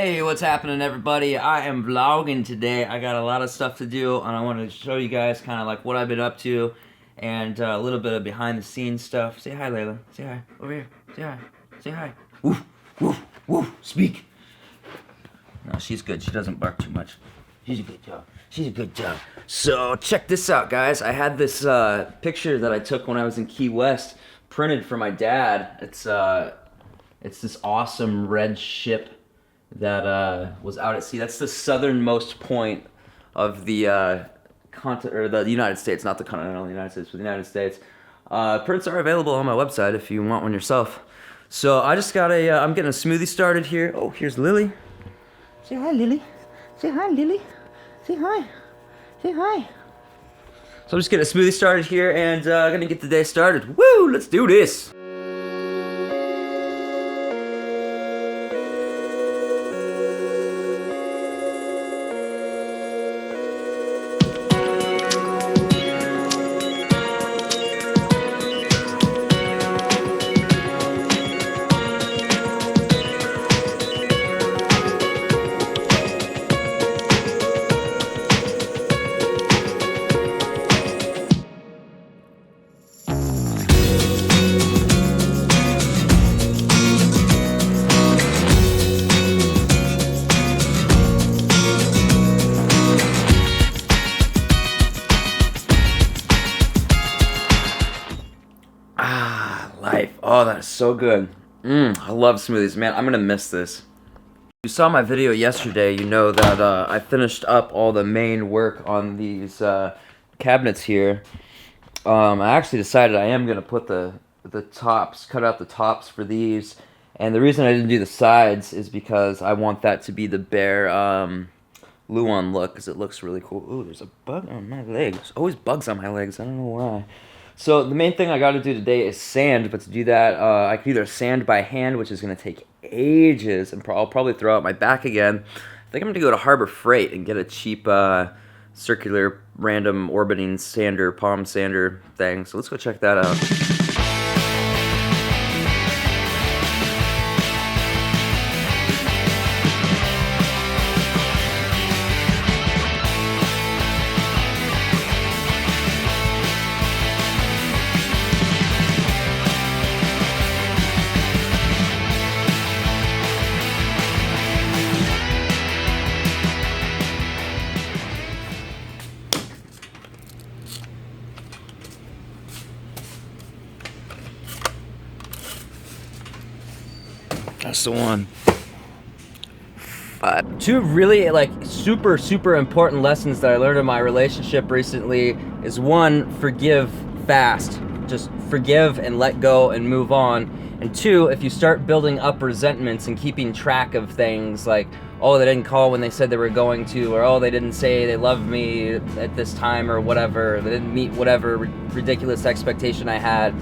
Hey, what's happening, everybody? I am vlogging today. I got a lot of stuff to do, and I wanted to show you guys kind of like what I've been up to and a little bit of behind the scenes stuff. Say hi, Layla. Say hi. Over here. Say hi. Say hi. Woof, woof, woof. Speak. No, she's good. She doesn't bark too much. She's a good job. She's a good job. So check this out, guys. I had this picture that I took when I was in Key West printed for my dad. It's this awesome red ship that was out at sea. That's the southernmost point of the continent, or the United States, not the continental United States, but the United States. Prints are available on my website if you want one yourself. So I just got I'm getting a smoothie started here. Oh, here's Lily. Say hi, Lily. Say hi, Lily. Say hi. Say hi. So I'm just getting a smoothie started here, and gonna get the day started. Woo! Let's do this. Life. Oh, that is so good. I love smoothies, man. I'm gonna miss this. You saw my video yesterday. You know that I finished up all the main work on these cabinets here. I actually decided I am gonna put the tops, cut out the tops for these. And the reason I didn't do the sides is because I want that to be the bare Luan look, because it looks really cool. Ooh, there's a bug on my legs. There's always bugs on my legs. I don't know why. So the main thing I got to do today is sand, but to do that, I could either sand by hand, which is going to take ages, and I'll probably throw out my back again. I think I'm going to go to Harbor Freight and get a cheap circular random orbiting sander, palm sander thing. So let's go check that out. That's the one. Two really super important lessons that I learned in my relationship recently is one, forgive fast. Just forgive and let go and move on. And two, if you start building up resentments and keeping track of things like, oh, they didn't call when they said they were going to, or oh, they didn't say they loved me at this time or whatever, they didn't meet whatever ridiculous expectation I had.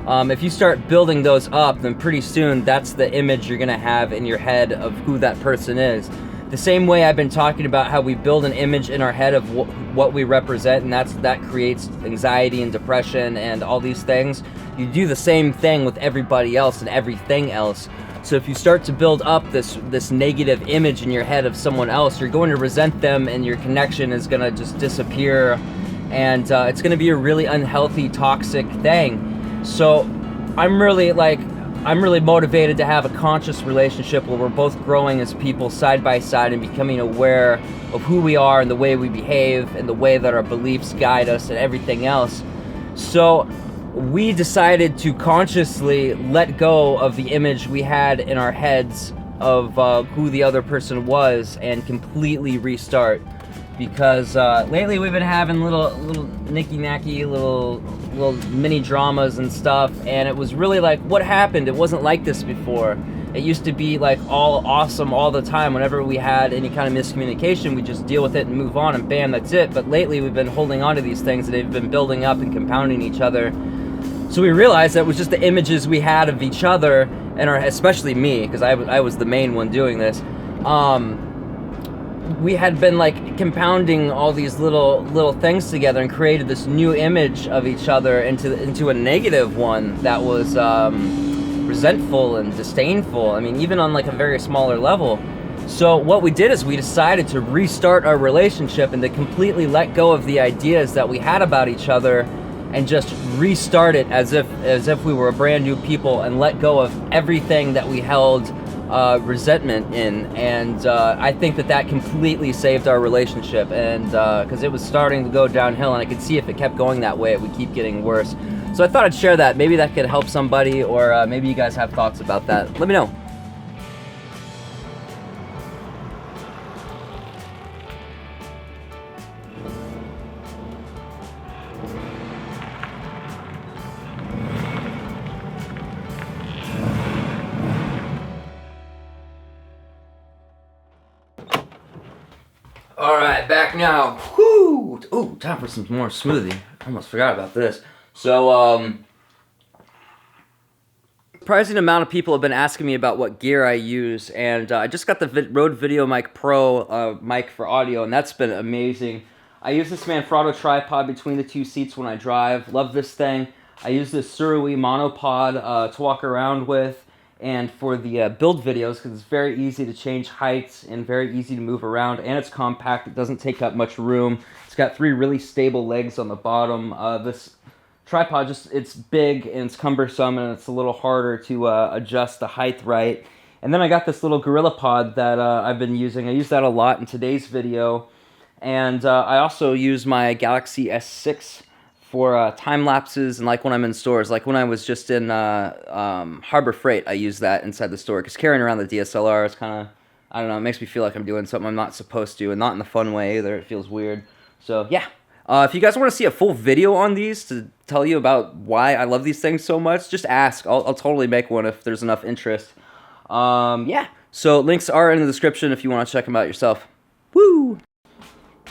If you start building those up, then pretty soon that's the image you're gonna have in your head of who that person is. The same way I've been talking about how we build an image in our head of what we represent, and that creates anxiety and depression and all these things. You do the same thing with everybody else and everything else. So if you start to build up this negative image in your head of someone else, you're going to resent them, and your connection is gonna just disappear, and it's gonna be a really unhealthy, toxic thing. So I'm really motivated to have a conscious relationship where we're both growing as people side by side and becoming aware of who we are and the way we behave and the way that our beliefs guide us and everything else. So we decided to consciously let go of the image we had in our heads of who the other person was and completely restart. Because lately we've been having little nicky-nacky, little mini dramas and stuff, and it was really like, what happened? It wasn't like this before. It used to be like all awesome all the time. Whenever we had any kind of miscommunication, we just deal with it and move on, and bam, that's it. But lately we've been holding on to these things, and they've been building up and compounding each other. So we realized that it was just the images we had of each other, and especially me, because I was the main one doing this. We had been like compounding all these little things together and created this new image of each other into a negative one that was resentful and disdainful. I mean, even on like a very smaller level. So what we did is we decided to restart our relationship and to completely let go of the ideas that we had about each other and just restart it as if we were a brand new people, and let go of everything that we held resentment in. And I think that completely saved our relationship, and because it was starting to go downhill, and I could see if it kept going that way it would keep getting worse. So I thought I'd share that. Maybe that could help somebody, or maybe you guys have thoughts about that. Let me know. All right, back now. Whoo! Ooh, time for some more smoothie. I almost forgot about this. So, surprising amount of people have been asking me about what gear I use, and I just got the Rode VideoMic Pro mic for audio, and that's been amazing. I use this Manfrotto tripod between the two seats when I drive. Love this thing. I use this Surui monopod to walk around with, and for the build videos, because it's very easy to change heights and very easy to move around, and it's compact. It doesn't take up much room. It's got 3 really stable legs on the bottom. This tripod, it's big and it's cumbersome, and it's a little harder to adjust the height right. And then I got this little GorillaPod that I've been using. I use that a lot in today's video. And I also use my Galaxy S6 for time lapses, and like when I'm in stores, like when I was just in Harbor Freight, I use that inside the store, because carrying around the DSLR is kind of, I don't know, it makes me feel like I'm doing something I'm not supposed to, and not in the fun way either. It feels weird. So yeah, if you guys want to see a full video on these to tell you about why I love these things so much, just ask. I'll totally make one if there's enough interest. Yeah, so links are in the description if you want to check them out yourself. Woo!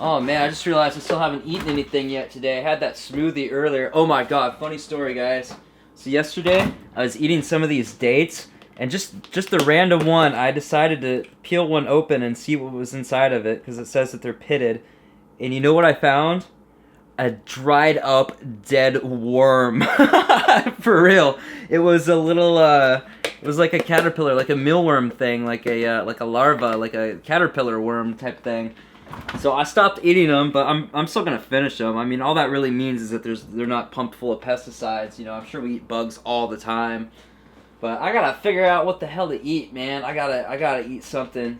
Oh man, I just realized I still haven't eaten anything yet today. I had that smoothie earlier. Oh my god, funny story, guys. So yesterday, I was eating some of these dates, and just a random one, I decided to peel one open and see what was inside of it, because it says that they're pitted. And you know what I found? A dried up dead worm. For real. It was a little it was like a caterpillar, like a mealworm thing, like a larva, like a caterpillar worm type thing. So I stopped eating them, but I'm still gonna finish them. I mean, all that really means is that they're not pumped full of pesticides. You know, I'm sure we eat bugs all the time, but I gotta figure out what the hell to eat, man. I gotta eat something.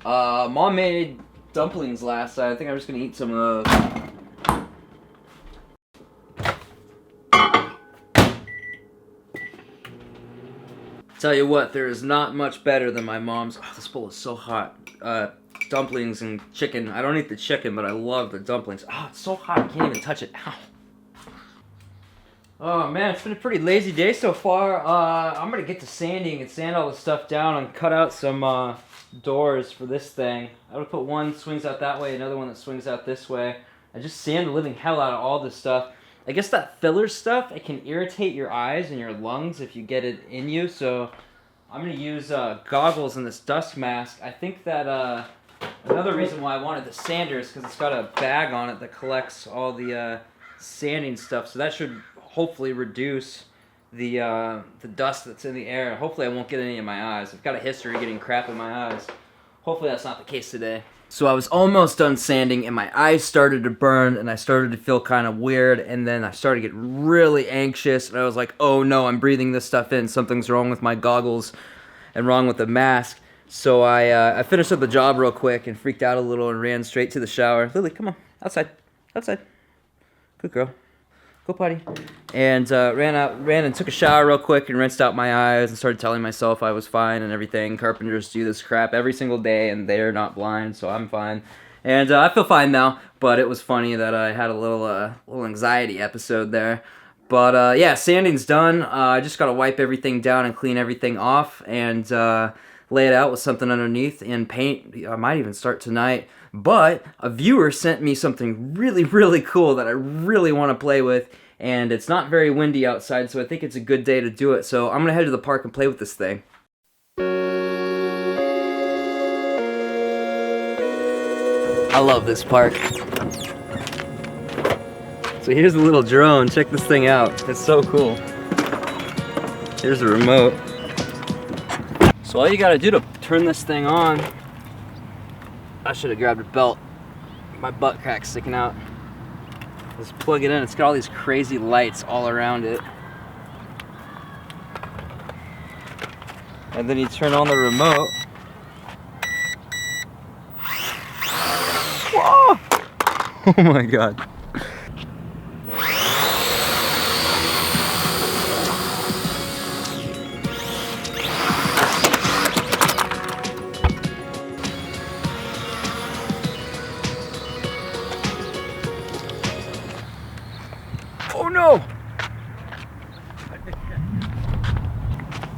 Mom made dumplings last night. I think I'm just gonna eat some of those. Tell you what, there is not much better than my mom's. Oh, this bowl is so hot. Dumplings and chicken. I don't eat the chicken, but I love the dumplings. Oh, it's so hot, I can't even touch it. Ow. Oh man, it's been a pretty lazy day so far. I'm gonna get to sanding and sand all the stuff down and cut out some doors for this thing. I'm gonna put one swings out that way, another one that swings out this way. I just sand the living hell out of all this stuff. I guess that filler stuff, it can irritate your eyes and your lungs if you get it in you, so I'm gonna use goggles and this dust mask. I think that another reason why I wanted the sander is because it's got a bag on it that collects all the sanding stuff, so that should hopefully reduce the dust that's in the air. Hopefully I won't get any in my eyes. I've got a history of getting crap in my eyes. Hopefully that's not the case today. So I was almost done sanding and my eyes started to burn and I started to feel kind of weird, and then I started to get really anxious and I was like, oh no, I'm breathing this stuff in. Something's wrong with my goggles and wrong with the mask. So I finished up the job real quick and freaked out a little and ran straight to the shower. Lily, come on, outside, outside. Good girl. Go potty. And ran and took a shower real quick and rinsed out my eyes and started telling myself I was fine and everything. Carpenters do this crap every single day and they're not blind, so I'm fine. And I feel fine now, but it was funny that I had a little anxiety episode there. But yeah, sanding's done. I just gotta wipe everything down and clean everything off and lay it out with something underneath and paint. I might even start tonight. But a viewer sent me something really, really cool that I really want to play with, and it's not very windy outside, so I think it's a good day to do it. So I'm going to head to the park and play with this thing. I love this park. So here's the little drone. Check this thing out. It's so cool. Here's the remote. So all you got to do to turn this thing on I should have grabbed a belt. My butt crack's sticking out. Let's plug it in. It's got all these crazy lights all around it. And then you turn on the remote. Whoa! Oh my god. Oh no!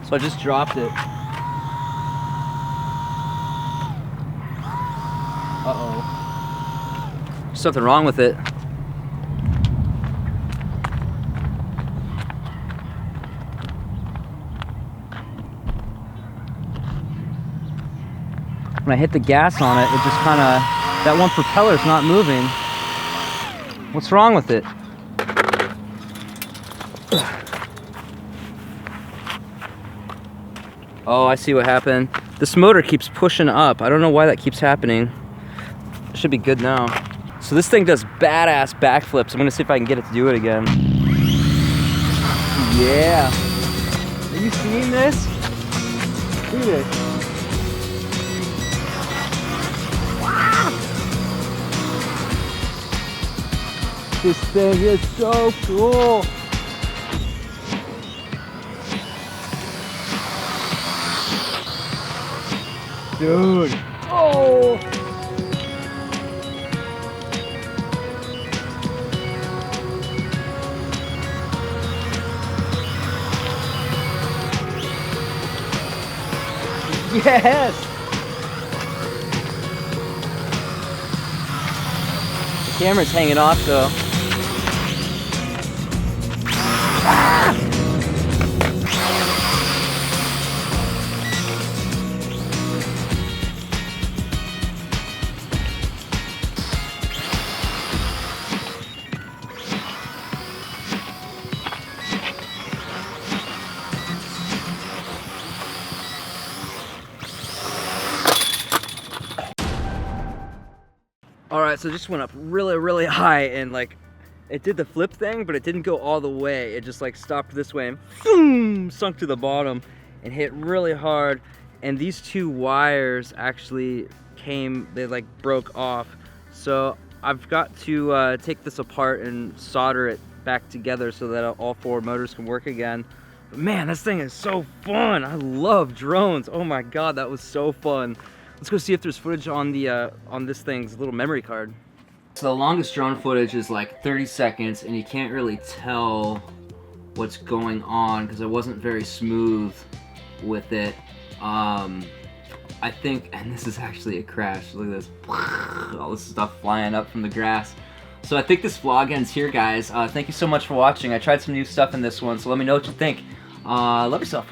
So I just dropped it. Uh-oh. There's something wrong with it. When I hit the gas on it, it just kind of, that one propeller's not moving. What's wrong with it? Oh, I see what happened. This motor keeps pushing up. I don't know why that keeps happening. It should be good now. So this thing does badass backflips. I'm gonna see if I can get it to do it again. Yeah. Are you seeing this? Look at this. This thing is so cool. Dude. Oh. Yes. The camera's hanging off though. Alright, so it just went up really, really high and like it did the flip thing, but it didn't go all the way. It just like stopped this way and boom, sunk to the bottom and hit really hard. And these two wires actually came, they like broke off. So I've got to take this apart and solder it back together so that all four motors can work again. But man, this thing is so fun. I love drones. Oh my God, that was so fun. Let's go see if there's footage on the on this thing's little memory card. So the longest drone footage is like 30 seconds and you can't really tell what's going on because it wasn't very smooth with it. I think, and this is actually a crash, look at this, all this stuff flying up from the grass. So I think this vlog ends here, guys. Thank you so much for watching. I tried some new stuff in this one, so let me know what you think. Love yourself.